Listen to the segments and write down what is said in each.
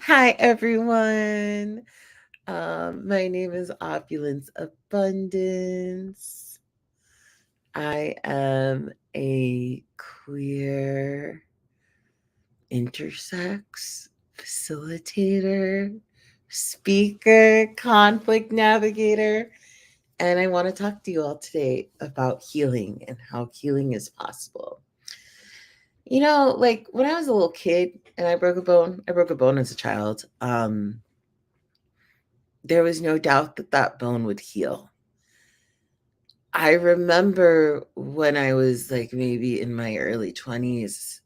Hi, everyone. My name is Opulence Abundance. I am a queer intersex facilitator, speaker, conflict navigator, and I want to talk to you all today about healing and how healing is possible. Like when I was a little kid and I broke a bone as a child. There was no doubt that that bone would heal. I remember when I was like maybe in my early 20s,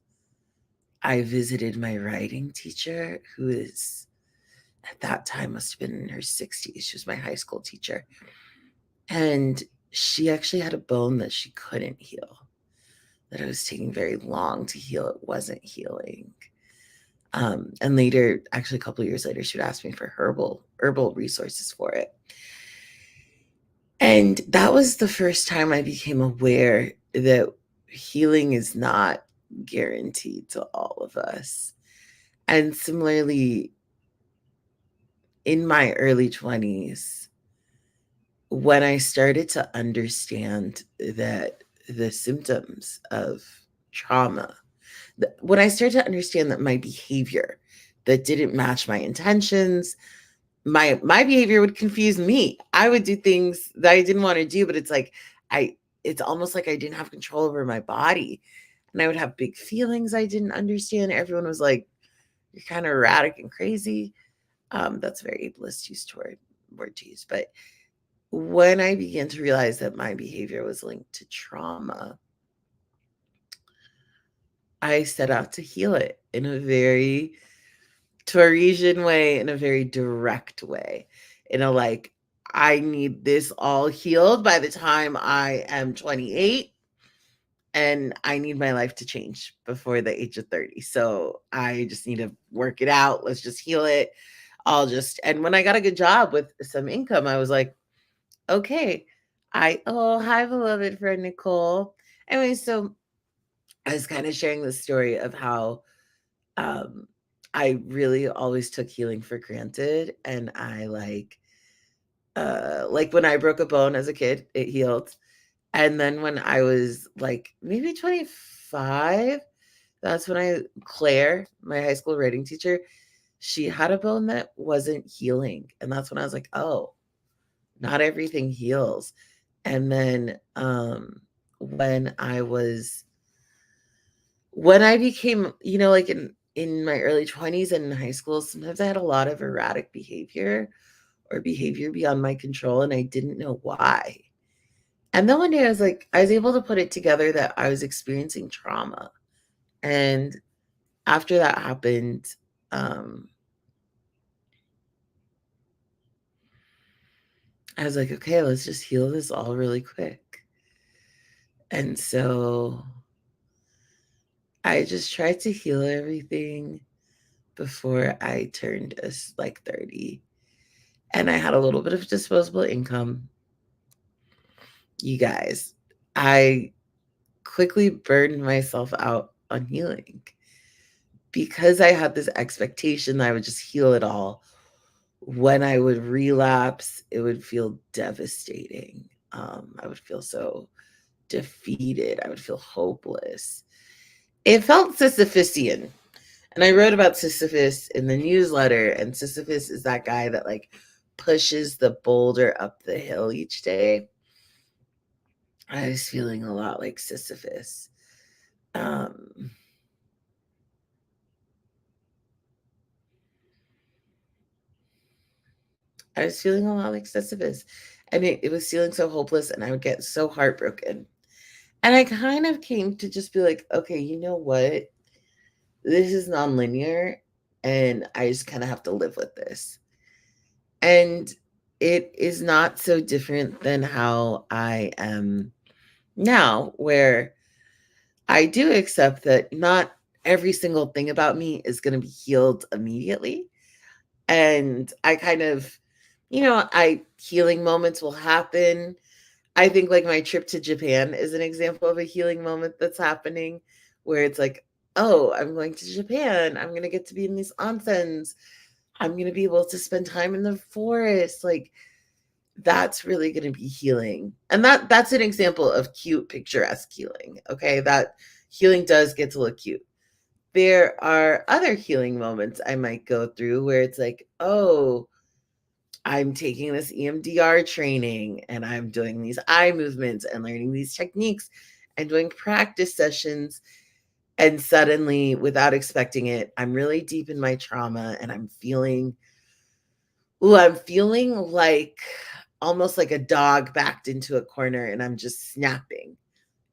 I visited my writing teacher, who is at that time must have been in her 60s. She was my high school teacher. And she actually had a bone that she couldn't heal, that it was taking very long to heal. It wasn't healing. And later, actually a couple of years later, she would ask me for herbal resources for it. And that was the first time I became aware that healing is not guaranteed to all of us. And similarly, in my early 20s, when I started to understand that the symptoms of trauma, when I started to understand that my behavior that didn't match my intentions, my behavior would confuse me. I would do things that I didn't want to do, but I it's almost like I didn't have control over my body. And I would have big feelings I didn't understand. Everyone was like, "You're kind of erratic and crazy." That's a very ableist word to use. But when I began to realize that my behavior was linked to trauma, I set out to heal it in a very Torresian way, in a very direct way, in a like, I need this all healed by the time I am 28, and I need my life to change before the age of 30. So I just need to work it out. Let's just heal it. And when I got a good job with some income, I was like, okay, hi, beloved friend Nicole. Anyway, so I was kind of sharing the story of how um I really always took healing for granted, and I like when I broke a bone as a kid, it healed. And then when I was like maybe 25, that's when Claire, my high school writing teacher, she had a bone that wasn't healing. And that's when I was like, oh, not everything heals. And then when I was when I became, like in my early 20s and in high school, sometimes I had a lot of erratic behavior or behavior beyond my control, and I didn't know why. And then one day I was able to put it together that I was experiencing trauma. And after that happened, um, I was like, okay, let's just heal this all really quick. And so I just tried to heal everything before I turned like 30. And I had a little bit of disposable income. You guys, I quickly burned myself out on healing because I had this expectation that I would just heal it all. When I would relapse, it would feel devastating. I would feel so defeated. I would feel hopeless. It felt Sisyphusian. And I wrote about Sisyphus in the newsletter, and Sisyphus is that guy that like pushes the boulder up the hill each day. I was feeling a lot like Sisyphus. Um, I was feeling a lot like Sisyphus, and it was feeling so hopeless, and I would get so heartbroken. And I kind of came to just be like, okay, you know what? This is nonlinear, and I just kind of have to live with this. And it is not so different than how I am now, where I do accept that not every single thing about me is going to be healed immediately. And I kind of, I healing moments will happen. I think like my trip to Japan is an example of a healing moment that's happening, where it's like oh, I'm going to Japan. I'm going to get to be in these onsens. I'm going to be able to spend time in the forest. Like, that's really going to be healing. And that's an example of cute, picturesque healing. Okay. That healing does get to look cute. There are other healing moments I might go through where it's like, oh, I'm taking this EMDR training and I'm doing these eye movements and learning these techniques and doing practice sessions. And suddenly, without expecting it, I'm really deep in my trauma and I'm feeling like almost like a dog backed into a corner and I'm just snapping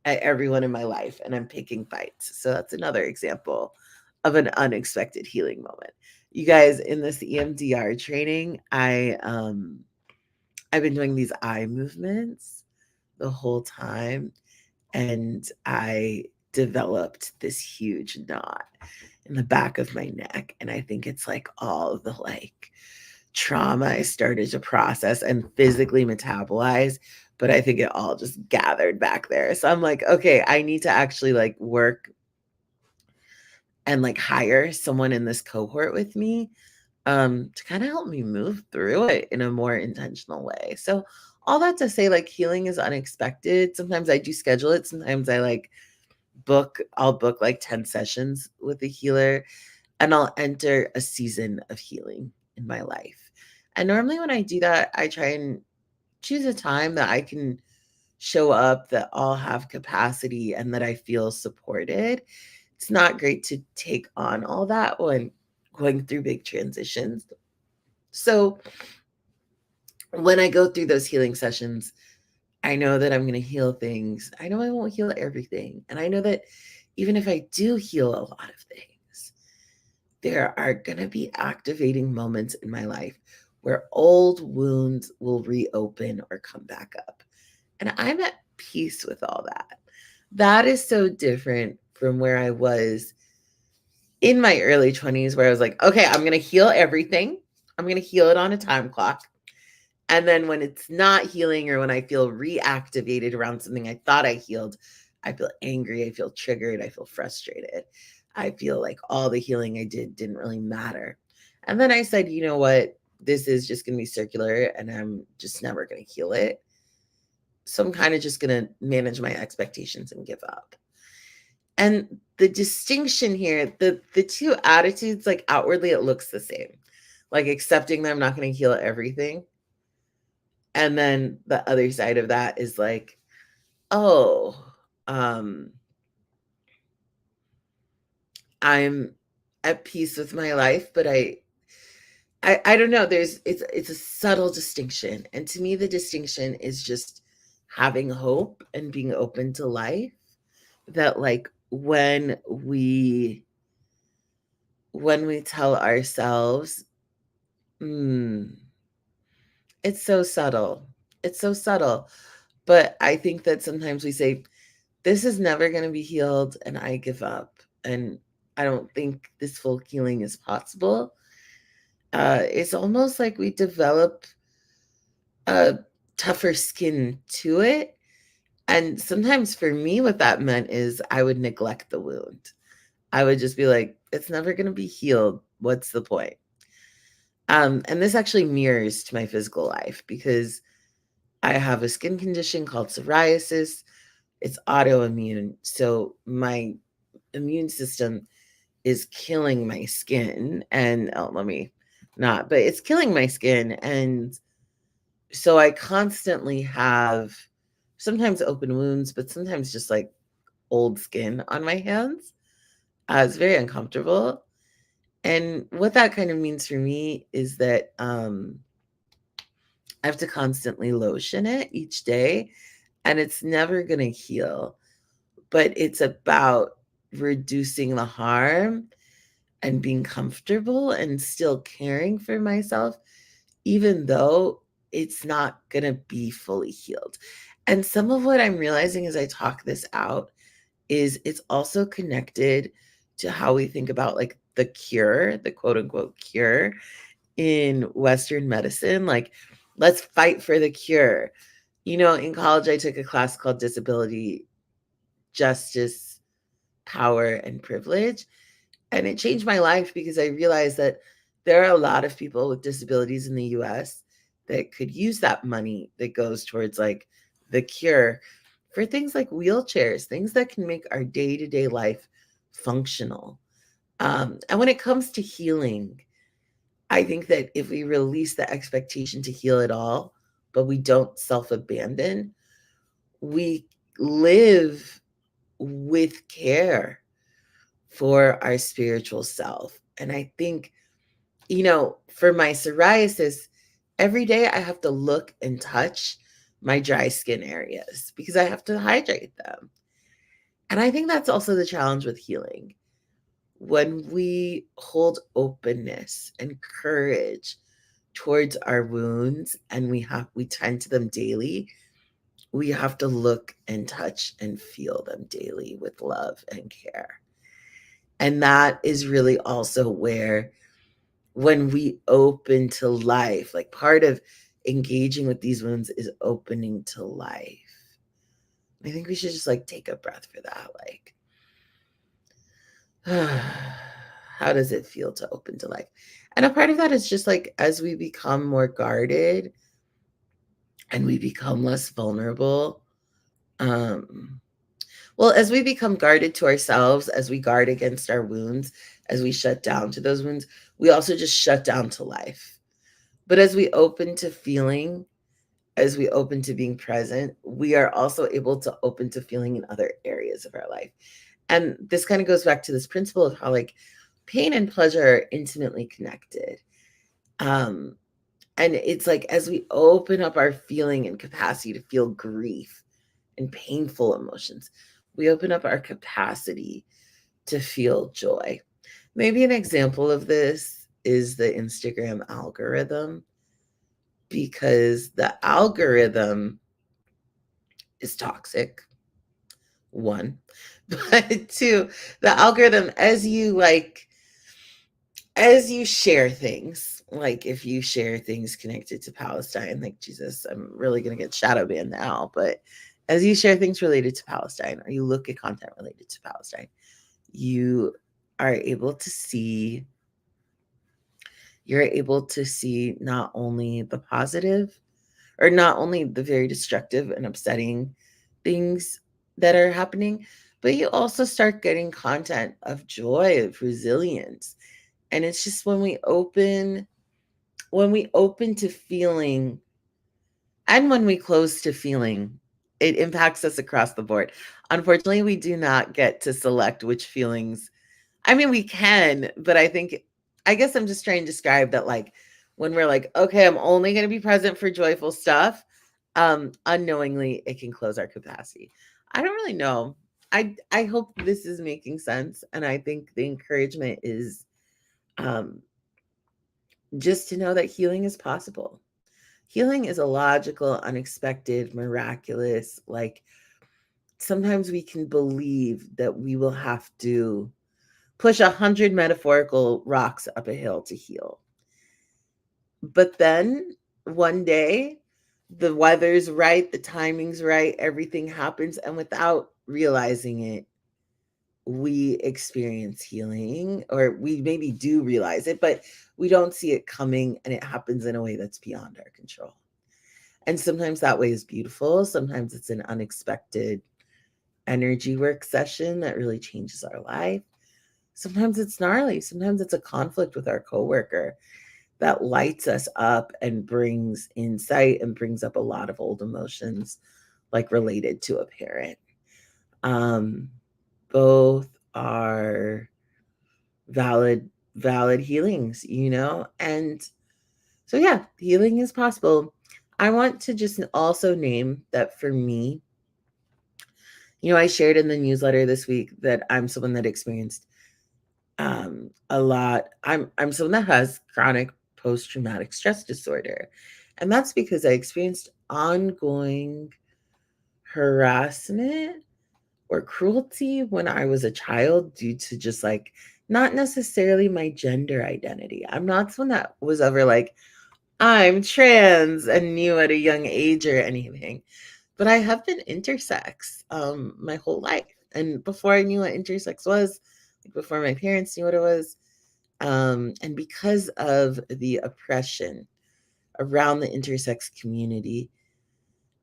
at everyone in my life and I'm picking fights. So that's another example of an unexpected healing moment. You guys, in this EMDR training, I've been doing these eye movements the whole time and I developed this huge knot in the back of my neck and I think it's like all the like trauma I started to process and physically metabolize, but I think it all just gathered back there. So I'm like, okay, I need to actually like work and like hire someone in this cohort with me to kind of help me move through it in a more intentional way. So all that to say, like healing is unexpected. Sometimes I do schedule it. Sometimes I'll book like 10 sessions with a healer and I'll enter a season of healing in my life. And normally when I do that, I try and choose a time that I can show up, that I'll have capacity and that I feel supported. It's not great to take on all that when going through big transitions. So when I go through those healing sessions, I know that I'm going to heal things. I know I won't heal everything. And I know that even if I do heal a lot of things, there are going to be activating moments in my life where old wounds will reopen or come back up. And I'm at peace with all that. That is so different from where I was in my early 20s, where I was like, okay, I'm going to heal everything. I'm going to heal it on a time clock. And then when it's not healing or when I feel reactivated around something I thought I healed, I feel angry, I feel triggered, I feel frustrated. I feel like all the healing I did didn't really matter. And then I said, you know what? This is just going to be circular and I'm just never going to heal it. So I'm kind of just going to manage my expectations and give up. And the distinction here, the two attitudes, like outwardly it looks the same. Like accepting that I'm not going to heal everything. And then the other side of that is like, oh, I'm at peace with my life, but I don't know. It's a subtle distinction. And to me, the distinction is just having hope and being open to life. That like when we tell ourselves, mm, it's so subtle. It's so subtle. But I think that sometimes we say, this is never going to be healed and I give up. And I don't think this full healing is possible. It's almost like we develop a tougher skin to it. And sometimes for me, what that meant is I would neglect the wound. I would just be like, it's never going to be healed. What's the point? And this actually mirrors to my physical life because I have a skin condition called psoriasis. It's autoimmune. So my immune system is killing my skin. And oh, let me not, but it's killing my skin. And so I constantly have sometimes open wounds, but sometimes just like old skin on my hands. It's very uncomfortable. And what that kind of means for me is that I have to constantly lotion it each day, and it's never going to heal. But it's about reducing the harm and being comfortable and still caring for myself, even though it's not going to be fully healed. And some of what I'm realizing as I talk this out is it's also connected to how we think about like the cure, the quote unquote cure in Western medicine. Like, let's fight for the cure. You know, in college, I took a class called Disability Justice power and privilege. And it changed my life because I realized that there are a lot of people with disabilities in the US that could use that money that goes towards like the cure for things like wheelchairs, things that can make our day to day life functional. And when it comes to healing, I think that if we release the expectation to heal it all, but we don't self abandon, we live with care for our spiritual self. And I think, for my psoriasis, every day I have to look and touch my dry skin areas because I have to hydrate them. And I think that's also the challenge with healing. When we hold openness and courage towards our wounds and we tend to them daily, we have to look and touch and feel them daily with love and care. And that is really also where, when we open to life, like part of engaging with these wounds is opening to life. I think we should just like take a breath for that. Like, how does it feel to open to life? And a part of that is just like as we become more guarded and we become less vulnerable, um, well, as we become guarded to ourselves, as we guard against our wounds, as we shut down to those wounds, we also just shut down to life. But as we open to feeling, as we open to being present, we are also able to open to feeling in other areas of our life. And this kind of goes back to this principle of how like pain and pleasure are intimately connected. Um, and it's like as we open up our feeling and capacity to feel grief and painful emotions, we open up our capacity to feel joy. Maybe an example of this is the Instagram algorithm, because the algorithm is toxic, one. But two, the algorithm, as you share things, like if you share things connected to Palestine, like Jesus, I'm really going to get shadow banned now, but as you share things related to Palestine or you look at content related to Palestine, you are able to see, you're able to see not only the positive or not only the very destructive and upsetting things that are happening, but you also start getting content of joy, of resilience. And it's just when we open to feeling and when we close to feeling, it impacts us across the board. Unfortunately, we do not get to select which feelings. I mean, we can, but I guess I'm just trying to describe that like when we're like, okay, I'm only going to be present for joyful stuff, unknowingly it can close our capacity. I don't really know. I hope this is making sense, and I think the encouragement is um just to know that healing is possible. Healing is a logical, unexpected, miraculous, like sometimes we can believe that we will have to push 100 metaphorical rocks up a hill to heal. But then one day, the weather's right, the timing's right, everything happens. And without realizing it, we experience healing, or we maybe do realize it, but we don't see it coming and it happens in a way that's beyond our control. And sometimes that way is beautiful. Sometimes it's an unexpected energy work session that really changes our life. Sometimes it's gnarly. Sometimes it's a conflict with our coworker that lights us up and brings insight and brings up a lot of old emotions, like related to a parent. Um, Both are valid healings, and so yeah, healing is possible. I want to just also name that for me, I shared in the newsletter this week that I'm someone that experienced a lot. I'm someone that has chronic post-traumatic stress disorder. And that's because I experienced ongoing harassment or cruelty when I was a child due to just like not necessarily my gender identity. I'm not someone that was ever like, I'm trans and knew at a young age or anything, but I have been intersex my whole life. And before I knew what intersex was, like before my parents knew what it was, and because of the oppression around the intersex community,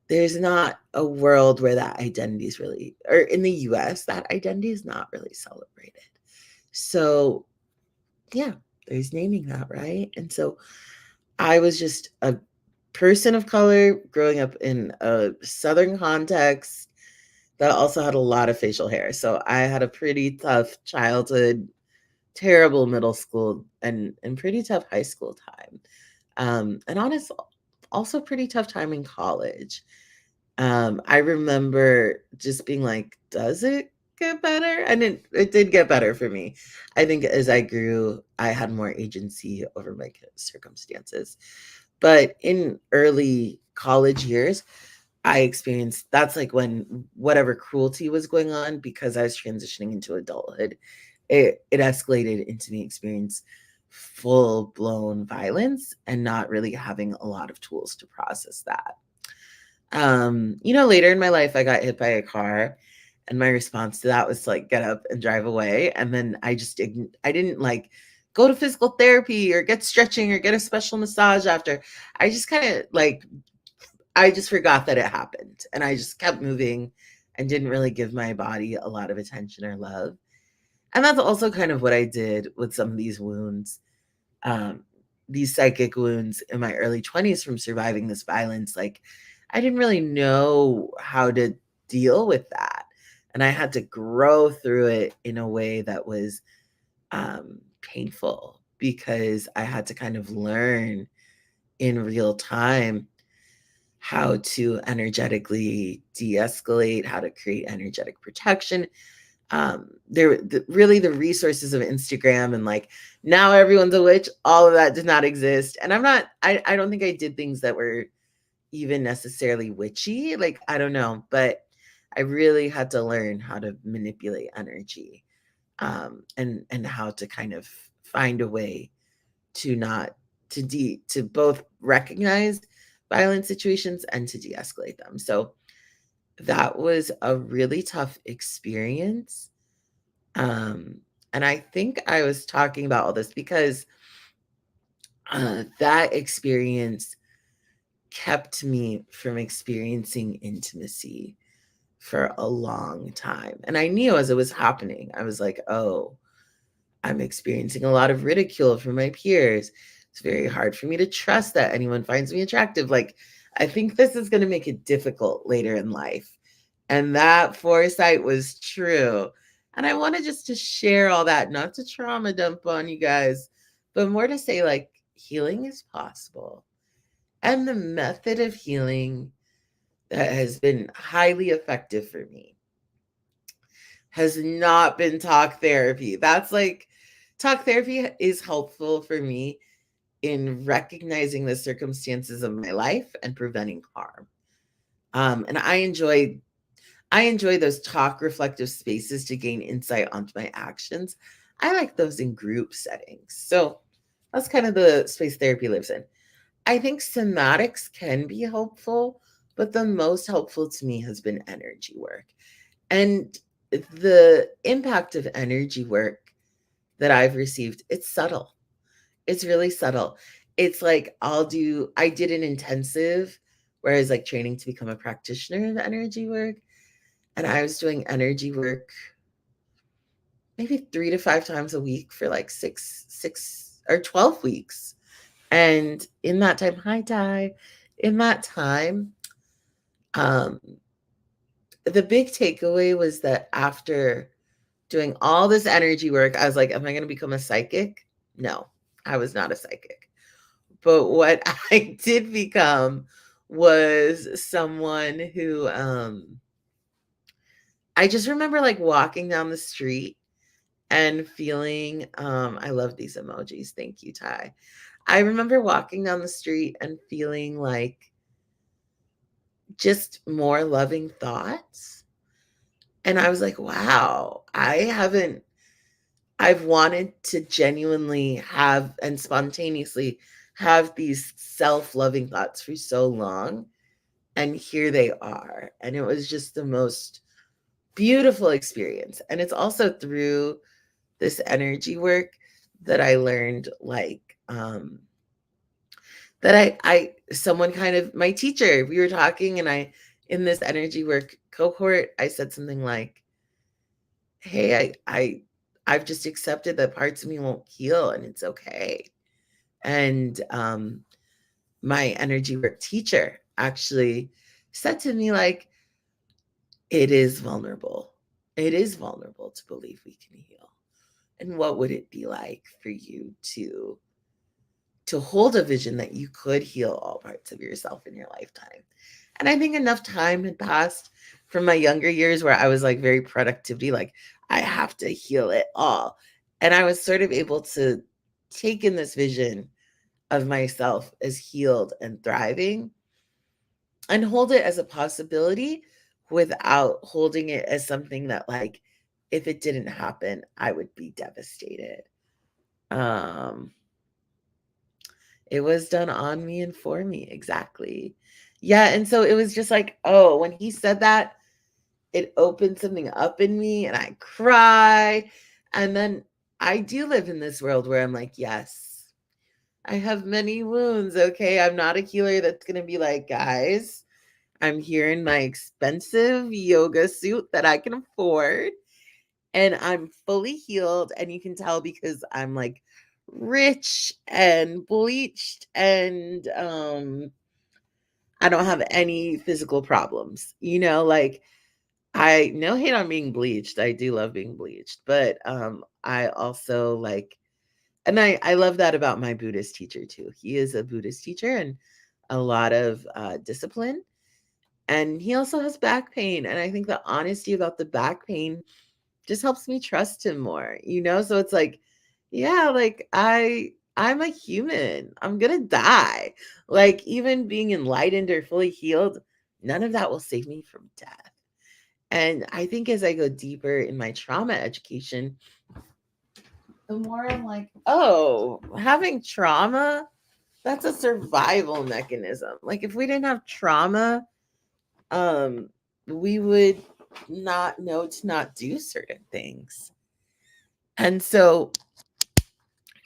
there's not a world where that identity is really, or in the US, that identity is not really celebrated. So, yeah, there's naming that, right? And so I was just a person of color growing up in a Southern context that also had a lot of facial hair. So I had a pretty tough childhood, terrible middle school, and pretty tough high school time. And honest, also pretty tough time in college. I remember just being like, does it get better? And it did get better for me. I think as I grew, I had more agency over my circumstances. But in early college years, I experienced that's like when whatever cruelty was going on because I was transitioning into adulthood, it escalated into me experience full blown violence and not really having a lot of tools to process that. Later in my life, I got hit by a car, and my response to that was to like get up and drive away. And then I didn't like go to physical therapy or get stretching or get a special massage after. I just kind of like I just forgot that it happened, and I just kept moving and didn't really give my body a lot of attention or love. And that's also kind of what I did with some of these wounds, um, these psychic wounds in my early 20s from surviving this violence. Like, I didn't really know how to deal with that. And I had to grow through it in a way that was painful because I had to kind of learn in real time how to energetically de-escalate, how to create energetic protection. Really the resources of Instagram and like now everyone's a witch, all of that did not exist. And I don't think I did things that were even necessarily witchy. Like, I don't know, but I really had to learn how to manipulate energy, and how to kind of find a way to not to both recognize violent situations and to de-escalate them. So that was a really tough experience. And I think I was talking about all this because that experience kept me from experiencing intimacy for a long time. And I knew as it was happening, I was like, oh, I'm experiencing a lot of ridicule from my peers. It's very hard for me to trust that anyone finds me attractive. Like, I think this is going to make it difficult later in life. And that foresight was true. And I wanted just to share all that, not to trauma dump on you guys, but more to say, like, healing is possible. And the method of healing that has been highly effective for me has not been talk therapy. That's like, talk therapy is helpful for me in recognizing the circumstances of my life and preventing harm. And I enjoy those talk reflective spaces to gain insight onto my actions. I like those in group settings. So that's kind of the space therapy lives in. I think somatics can be helpful, but the most helpful to me has been energy work. And the impact of energy work that I've received, it's subtle. It's really subtle. It's like I did an intensive where I was like training to become a practitioner of energy work. And I was doing energy work maybe 3 to 5 times a week for like six or 12 weeks. And in that time, hi Ty, in that time, um, the big takeaway was that after doing all this energy work, I was like, am I going to become a psychic? No, I was not a psychic. But what I did become was someone who, I just remember like walking down the street and feeling, I love these emojis. Thank you, Ty. I remember walking down the street and feeling like just more loving thoughts. And I was like, wow, I've wanted to genuinely have and spontaneously have these self loving thoughts for so long. And here they are. And it was just the most beautiful experience. And it's also through this energy work that I learned, like, that someone kind of, my teacher, we were talking, and in this energy work cohort, I said something like, hey, I've just accepted that parts of me won't heal, and it's okay. And my energy work teacher actually said to me, like, it is vulnerable. It is vulnerable to believe we can heal. And what would it be like for you to hold a vision that you could heal all parts of yourself in your lifetime? And I think enough time had passed from my younger years where I was like very productivity, like I have to heal it all. And I was sort of able to take in this vision of myself as healed and thriving and hold it as a possibility without holding it as something that, like, if it didn't happen, I would be devastated. Um, it was done on me and for me, exactly. Yeah, and so it was just like, oh, when he said that, it opened something up in me and I cried. And then I do live in this world where I'm like, yes, I have many wounds. Okay. I'm not a healer that's going to be like, guys, I'm here in my expensive yoga suit that I can afford, and I'm fully healed. And you can tell because I'm like rich and bleached, and I don't have any physical problems, like, I no hate on being bleached. I do love being bleached, but I also like, and I love that about my Buddhist teacher too. He is a Buddhist teacher and a lot of discipline. And he also has back pain. And I think the honesty about the back pain just helps me trust him more, So it's like, yeah, like I'm a human. I'm gonna die. Like, even being enlightened or fully healed, none of that will save me from death. And I think as I go deeper in my trauma education, the more I'm like, oh, having trauma, that's a survival mechanism. Like, if we didn't have trauma, um, we would not know to not do certain things. And so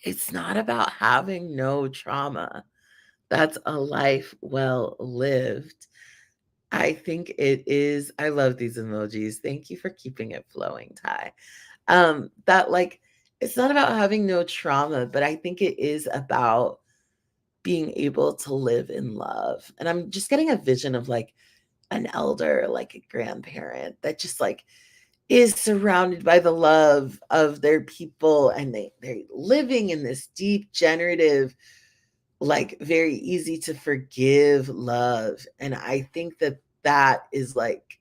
it's not about having no trauma. That's a life well lived. I think it is. I love these emojis. Thank you for keeping it flowing, Ty. That, like, it's not about having no trauma, but I think it is about being able to live in love. And I'm just getting a vision of like an elder, like a grandparent that just like is surrounded by the love of their people, and they're living in this deep generative, like very easy to forgive love. And I think that is like,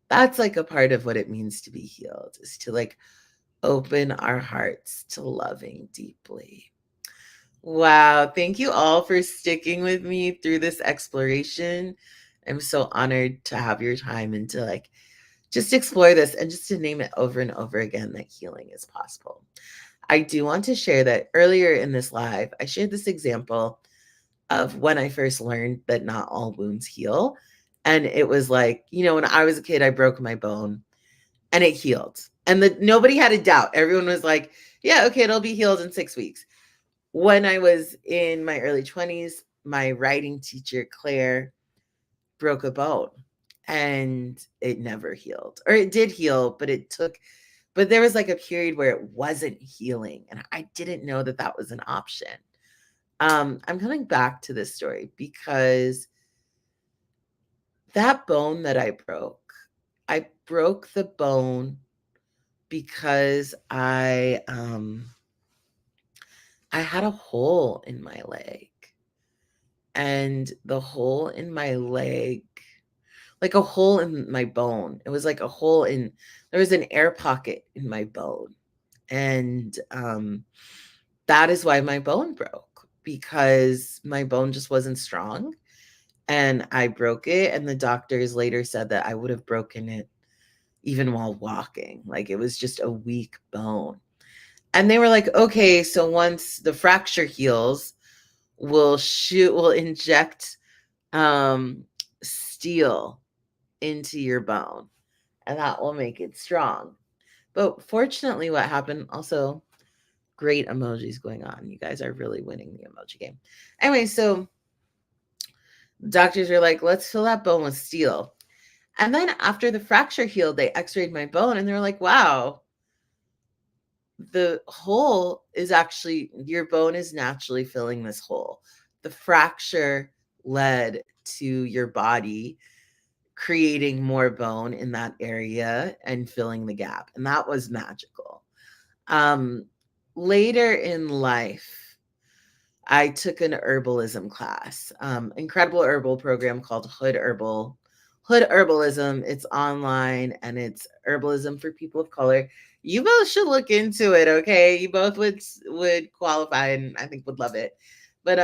that's like a part of what it means to be healed, is to like open our hearts to loving deeply. Wow. Thank you all for sticking with me through this exploration. I'm so honored to have your time and to like just explore this and just to name it over and over again that healing is possible. I do want to share that earlier in this live, I shared this example of when I first learned that not all wounds heal. And it was like, when I was a kid, I broke my bone and it healed. And nobody had a doubt. Everyone was like, yeah, okay, it'll be healed in 6 weeks. When I was in my early 20s, my writing teacher, Claire, broke a bone and it never healed. Or it did heal, but there was like a period where it wasn't healing. And I didn't know that that was an option. I'm coming back to this story because that bone that I broke the bone because I had a hole in my leg. And the hole in my leg, like a hole in my bone. It was like there was an air pocket in my bone. And that is why my bone broke, because my bone just wasn't strong. And I broke it. And the doctors later said that I would have broken it even while walking. Like, it was just a weak bone. And they were like, okay, so once the fracture heals, we'll inject steel into your bone. and that will make it strong. But fortunately, what happened also, great emojis going on. You guys are really winning the emoji game. Anyway, so doctors are like, let's fill that bone with steel. And then after the fracture healed, they x-rayed my bone and they were like, wow, the hole is actually, your bone is naturally filling this hole. The fracture led to your body creating more bone in that area and filling the gap. And that was magical. Um, Later in life, I took an herbalism class, incredible herbal program called Hood Herbal. Hood Herbalism. It's online and it's herbalism for people of color. You both should look into it, okay? You both would qualify and I think would love it. But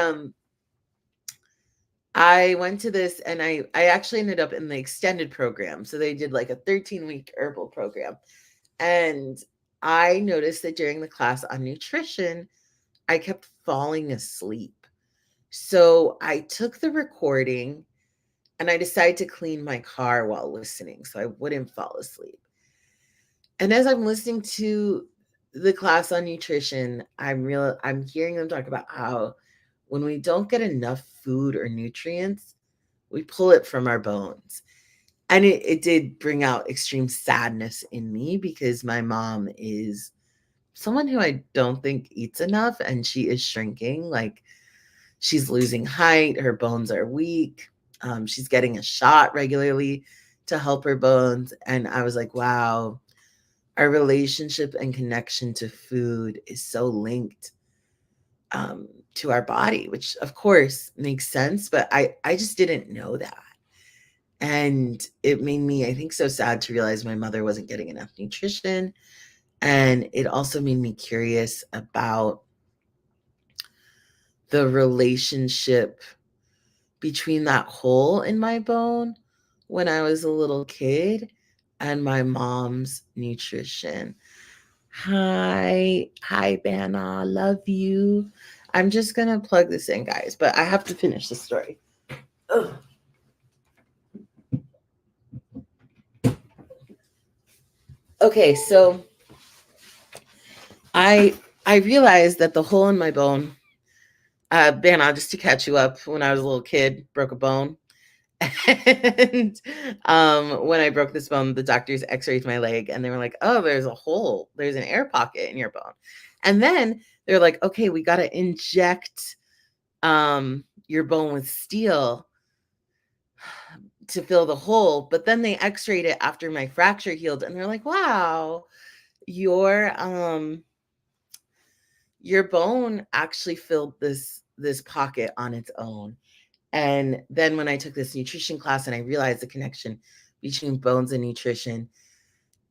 I went to this and I actually ended up in the extended program. So they did like a 13-week herbal program. And I noticed that during the class on nutrition, I kept falling asleep. So I took the recording and I decided to clean my car while listening so I wouldn't fall asleep. And as I'm listening to the class on nutrition, I'm hearing them talk about how when we don't get enough food or nutrients, we pull it from our bones. And it did bring out extreme sadness in me because my mom is someone who I don't think eats enough and she is shrinking. Like she's losing height, her bones are weak. She's getting a shot regularly to help her bones. And I was like, wow, our relationship and connection to food is so linked to our body, which of course makes sense, but I just didn't know that. And it made me, I think, so sad to realize my mother wasn't getting enough nutrition. And it also made me curious about the relationship between that hole in my bone when I was a little kid and my mom's nutrition. Hi, Banna, love you. I'm just gonna plug this in, guys, but I have to finish the story. Ugh. Okay, so I realized that the hole in my bone, Banna, just to catch you up, when I was a little kid, broke a bone. And when I broke this bone, the doctors x-rayed my leg and they were like, oh, there's a hole, there's an air pocket in your bone. And then they're like, okay, we got to inject your bone with steel to fill the hole. But then they x-rayed it after my fracture healed and they're like, wow, your your bone actually filled this pocket on its own. And then when I took this nutrition class and I realized the connection between bones and nutrition,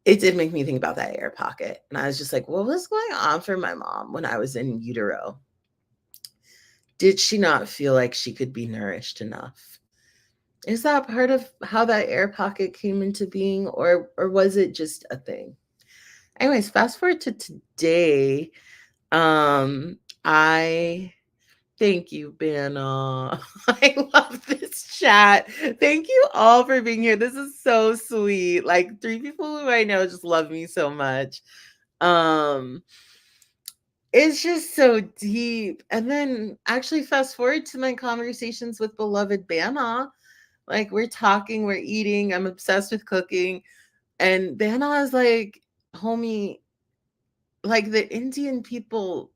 it did make me think about that air pocket. And I was just like, what was going on for my mom when I was in utero? Did she not feel like she could be nourished enough? Is that part of how that air pocket came into being, or was it just a thing? Anyways, fast forward to today. I Thank you, Banna. I love this chat. Thank you all for being here. This is so sweet. Like 3 people who I know just love me so much. Um, it's just so deep. And then actually fast forward to my conversations with beloved Banna. Like we're talking, we're eating, I'm obsessed with cooking. And Banna is like, homie, like the Indian people,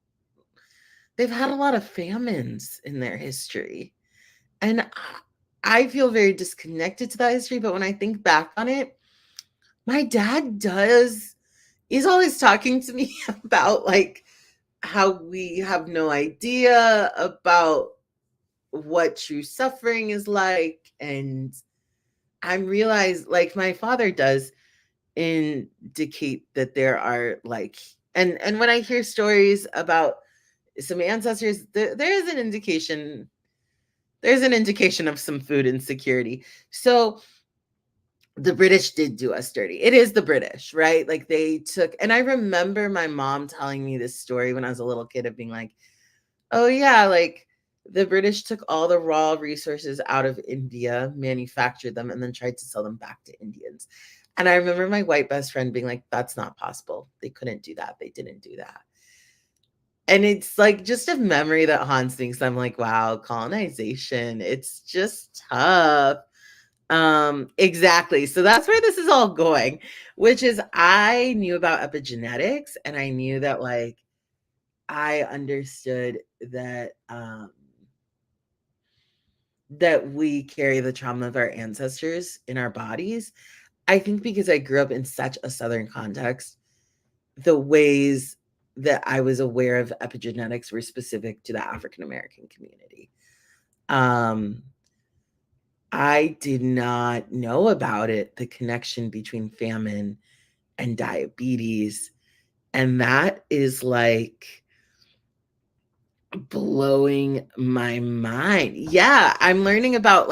they've had a lot of famines in their history. And I feel very disconnected to that history, but when I think back on it, my dad does. He's always talking to me about like how we have no idea about what true suffering is like. And I realize, like my father does, indicate that there are like, and when I hear stories about some ancestors, there is an indication, there's an indication of some food insecurity. So the British did do us dirty. It is the British, right? Like they took, and I remember my mom telling me this story when I was a little kid of being like, oh yeah, like the British took all the raw resources out of India, manufactured them, and then tried to sell them back to Indians. And I remember my white best friend being like, "That's not possible. They couldn't do that. They didn't do that." And it's like just a memory that haunts me 'cause I'm like, wow, colonization, it's just tough. Exactly. So that's where this is all going, which is I knew about epigenetics and I knew that like I understood that that we carry the trauma of our ancestors in our bodies. I think because I grew up in such a southern context, the ways that I was aware of epigenetics were specific to the African American community. Um, I did not know about it, the connection between famine and diabetes. And that is like blowing my mind. Yeah, I'm learning about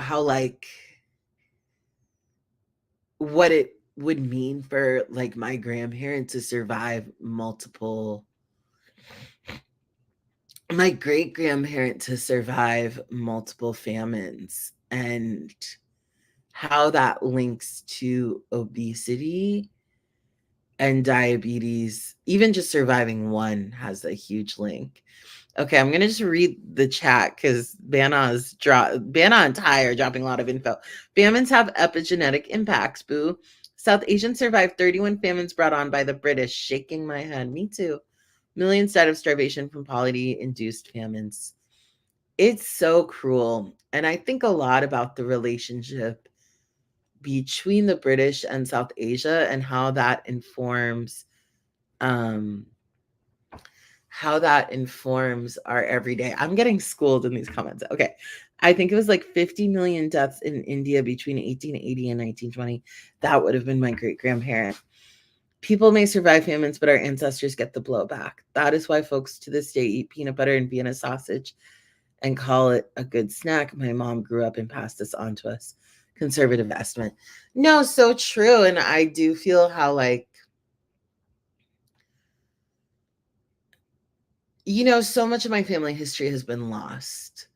how like what it would mean for like my grandparents to survive multiple my great grandparent to survive multiple famines and how that links to obesity and diabetes. Even just surviving one has a huge link. Okay, I'm gonna just read the chat because Bana and Ty are dropping a lot of info. Famines have epigenetic impacts, boo. South Asians survived 31 famines brought on by the British. Shaking my head. Me too. Millions died of starvation from poverty-induced famines. It's so cruel. And I think a lot about the relationship between the British and South Asia and um how that informs our everyday. I'm getting schooled in these comments. Okay. I think it was like 50 million deaths in India between 1880 and 1920. That would have been my great grandparent. People may survive famines, but our ancestors get the blowback. That is why folks to this day eat peanut butter and Vienna sausage and call it a good snack. My mom grew up and passed this on to us. Conservative estimate. No, so true. And I do feel how, like, so much of my family history has been lost.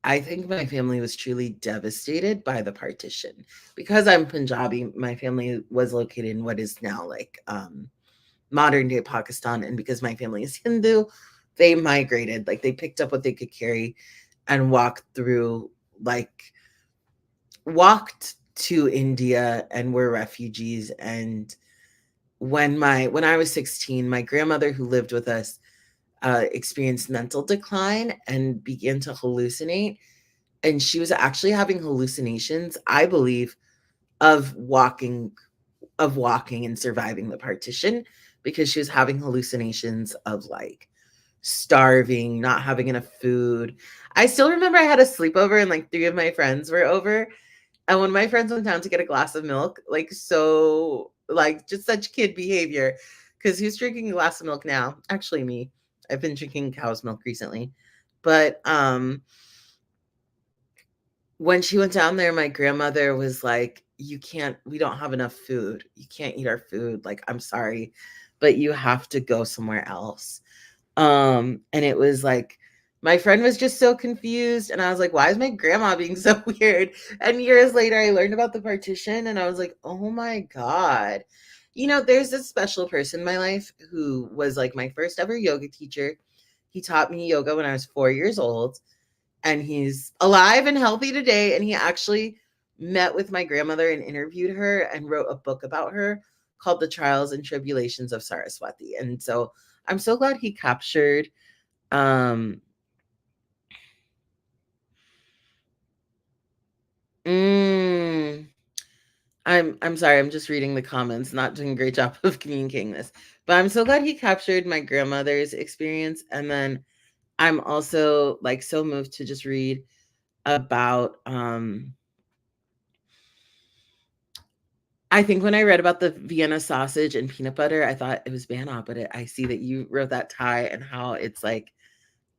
I think my family was truly devastated by the partition. Because I'm Punjabi, my family was located in what is now like modern day Pakistan. And because my family is Hindu, they migrated, like they picked up what they could carry and like walked to India and were refugees. And when I was 16, my grandmother who lived with us experienced mental decline and began to hallucinate. And she was actually having hallucinations, I believe, of walking and surviving the partition because she was having hallucinations of like starving, not having enough food. I still remember I had a sleepover and like three of my friends were over. And when my friends went down to get a glass of milk, like so like just such kid behavior. Because who's drinking a glass of milk now? Actually me. I've been drinking cow's milk recently. But when she went down there, my grandmother was like, we don't have enough food. You can't eat our food. Like, I'm sorry, but you have to go somewhere else. And it was like, my friend was just so confused. And I was like, why is my grandma being so weird? And years later, I learned about the partition and I was like, oh my God. There's this special person in my life who was like my first ever yoga teacher. He taught me yoga when I was 4 years old and he's alive and healthy today. And he actually met with my grandmother and interviewed her and wrote a book about her called The Trials and Tribulations of Saraswati. And so I'm so glad he captured um mm, I'm sorry, I'm just reading the comments, not doing a great job of communicating this. But I'm so glad he captured my grandmother's experience. And then I'm also like so moved to just read about I think when I read about the Vienna sausage and peanut butter, I thought it was Banna, but I see that you wrote that Ty and how it's like,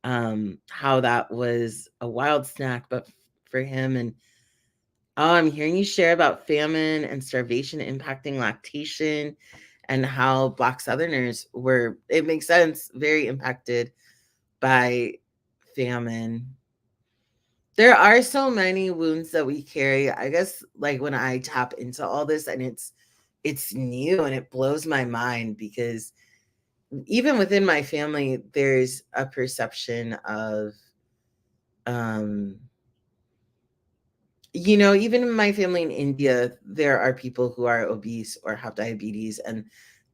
how that was a wild snack, but for him. And oh, I'm hearing you share about famine and starvation impacting lactation and how Black Southerners were, it makes sense, very impacted by famine. There are so many wounds that we carry. I guess like when I tap into all this and it's new and it blows my mind because even within my family there's a perception of um even in my family in India, there are people who are obese or have diabetes, and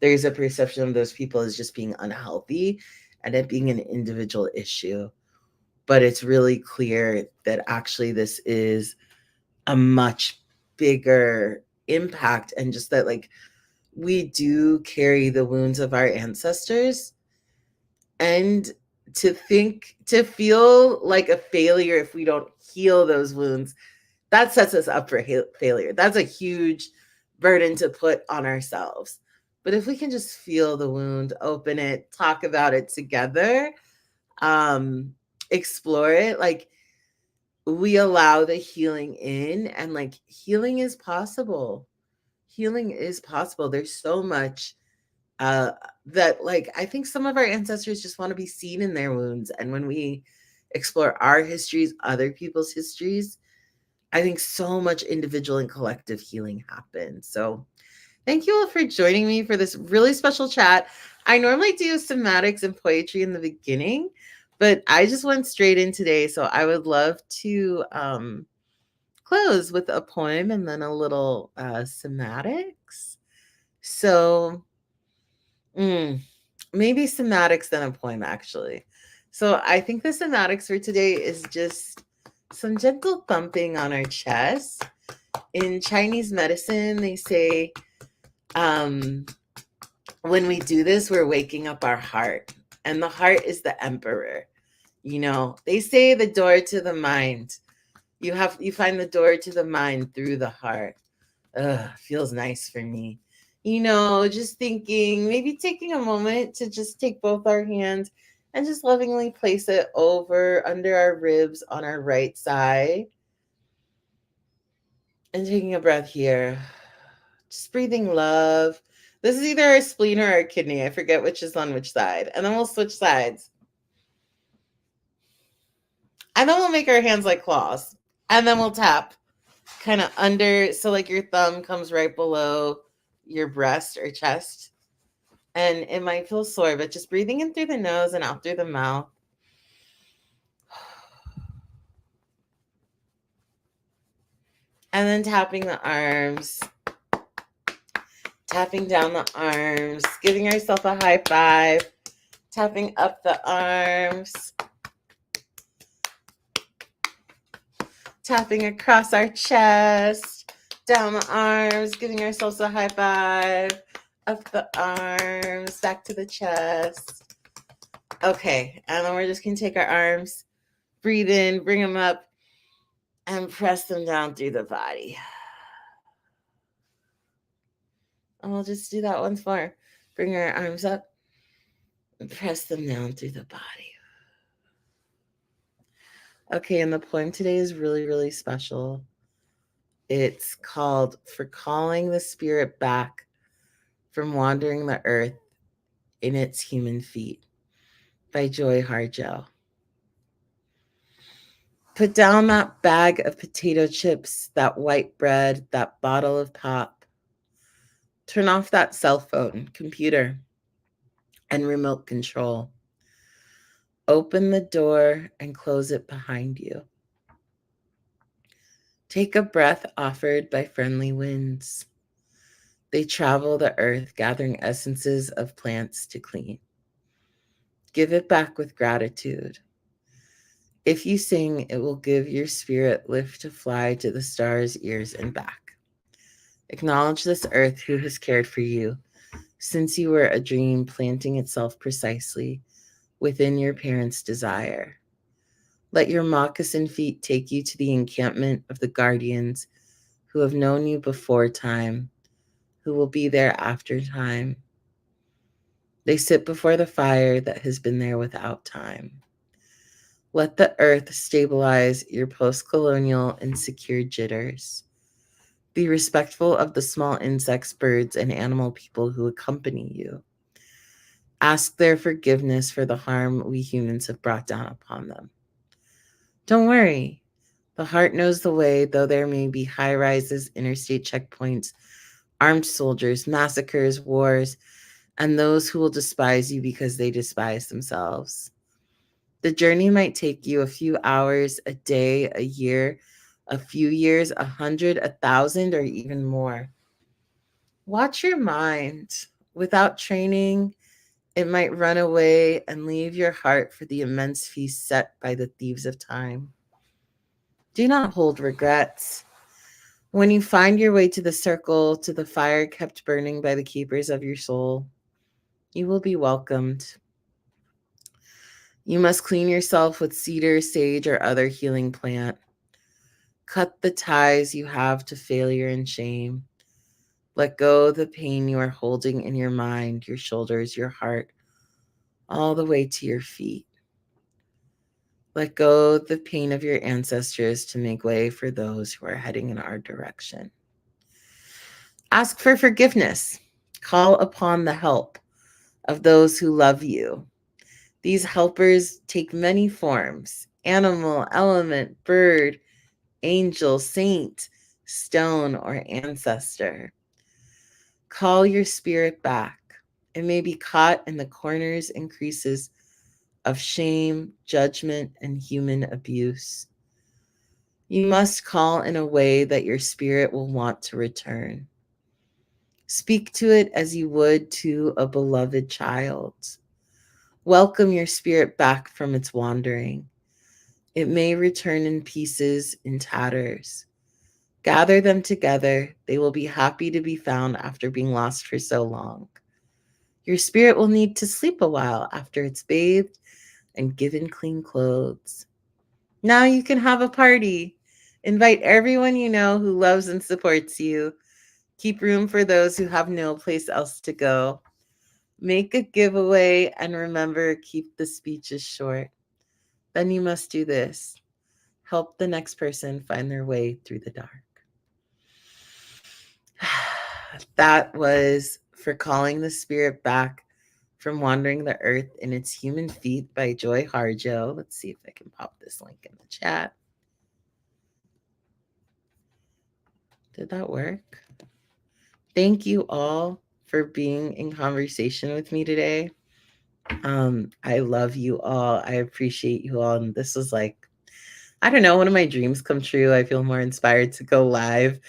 there's a perception of those people as just being unhealthy and it being an individual issue. But it's really clear that actually this is a much bigger impact, and just that, like, we do carry the wounds of our ancestors, and to feel like a failure if we don't heal those wounds, that sets us up for failure. That's a huge burden to put on ourselves. But if we can just feel the wound, open it, talk about it together, um, explore it, like we allow the healing in, and like healing is possible. Healing is possible. There's so much uh that, like, I think some of our ancestors just want to be seen in their wounds, and when we explore our histories, other people's histories, I think so much individual and collective healing happens. So, thank you all for joining me for this really special chat. I normally do somatics and poetry in the beginning, but I just went straight in today. So, I would love to close with a poem and then a little somatics. So, mm, maybe somatics, then a poem, actually. So, I think the somatics for today is just some gentle thumping on our chest. In Chinese medicine, they say um, when we do this, we're waking up our heart, and the heart is the emperor. They say the door to the mind. You find the door to the mind through the heart. Ugh, feels nice for me. Just thinking, maybe taking a moment to just take both our hands and just lovingly place it over under our ribs on our right side. And taking a breath here. Just breathing love. This is either our spleen or our kidney. I forget which is on which side. And then we'll switch sides. And then we'll make our hands like claws. And then we'll tap kind of under. So, like, your thumb comes right below your breast or chest. And it might feel sore, but just breathing in through the nose and out through the mouth. And then tapping the arms, tapping down the arms, giving yourself a high five, tapping up the arms, tapping across our chest, down the arms, giving ourselves a high five, up the arms, back to the chest. Okay, and then we're just going to take our arms, breathe in, bring them up, and press them down through the body. And we'll just do that once more. Bring our arms up and press them down through the body. Okay, and the poem today is really, really special. It's called For Calling the Spirit Back from Wandering the Earth in Its Human Feet by Joy Harjo. Put down that bag of potato chips, that white bread, that bottle of pop. Turn off that cell phone, computer, and remote control. Open the door and close it behind you. Take a breath offered by friendly winds. They travel the earth, gathering essences of plants to clean. Give it back with gratitude. If you sing, it will give your spirit lift to fly to the stars' ears and back. Acknowledge this earth who has cared for you since you were a dream, planting itself precisely within your parents' desire. Let your moccasin feet take you to the encampment of the guardians who have known you before time, who will be there after time. They sit before the fire that has been there without time. Let the earth stabilize your post-colonial insecure jitters. Be respectful of the small insects, birds, and animal people who accompany you. Ask their forgiveness for the harm we humans have brought down upon them. Don't worry. The heart knows the way, though there may be high rises, interstate checkpoints, armed soldiers, massacres, wars, and those who will despise you because they despise themselves. The journey might take you a few hours, a day, a year, a few years, 100, 1,000, or even more. Watch your mind. Without training, it might run away and leave your heart for the immense feast set by the thieves of time. Do not hold regrets. When you find your way to the circle, to the fire kept burning by the keepers of your soul, you will be welcomed. You must clean yourself with cedar, sage, or other healing plant. Cut the ties you have to failure and shame. Let go the pain you are holding in your mind, your shoulders, your heart, all the way to your feet. Let go the pain of your ancestors to make way for those who are heading in our direction. Ask for forgiveness. Call upon the help of those who love you. These helpers take many forms: animal, element, bird, angel, saint, stone, or ancestor. Call your spirit back. It may be caught in the corners and creases of shame, judgment, and human abuse. You must call in a way that your spirit will want to return. Speak to it as you would to a beloved child. Welcome your spirit back from its wandering. It may return in pieces, in tatters. Gather them together. They will be happy to be found after being lost for so long. Your spirit will need to sleep a while after it's bathed and given clean clothes. Now you can have a party. Invite everyone you know who loves and supports you. Keep room for those who have no place else to go. Make a giveaway and remember, keep the speeches short. Then you must do this. Help the next person find their way through the dark. That was For Calling the Spirit Back from Wandering the Earth in Its Human Feet by Joy Harjo. Let's see if I can pop this link in the chat. Did that work? Thank you all for being in conversation with me today. I love you all. I appreciate you all. And this was like, I don't know, one of my dreams come true. I feel more inspired to go live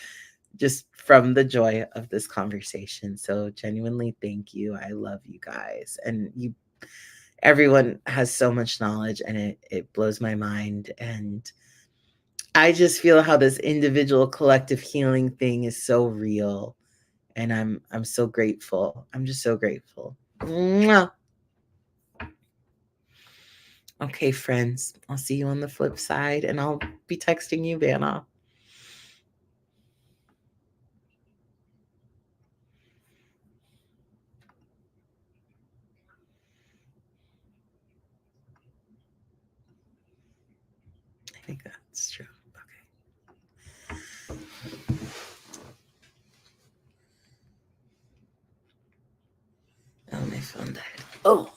just from the joy of this conversation. So genuinely, thank you. I love you guys. And everyone has so much knowledge, and it blows my mind. And I just feel how this individual collective healing thing is so real. And I'm so grateful. I'm just so grateful. Mwah. Okay, friends, I'll see you on the flip side, and I'll be texting you, Vanna. I think that's true. Okay. Oh, my phone died. Oh.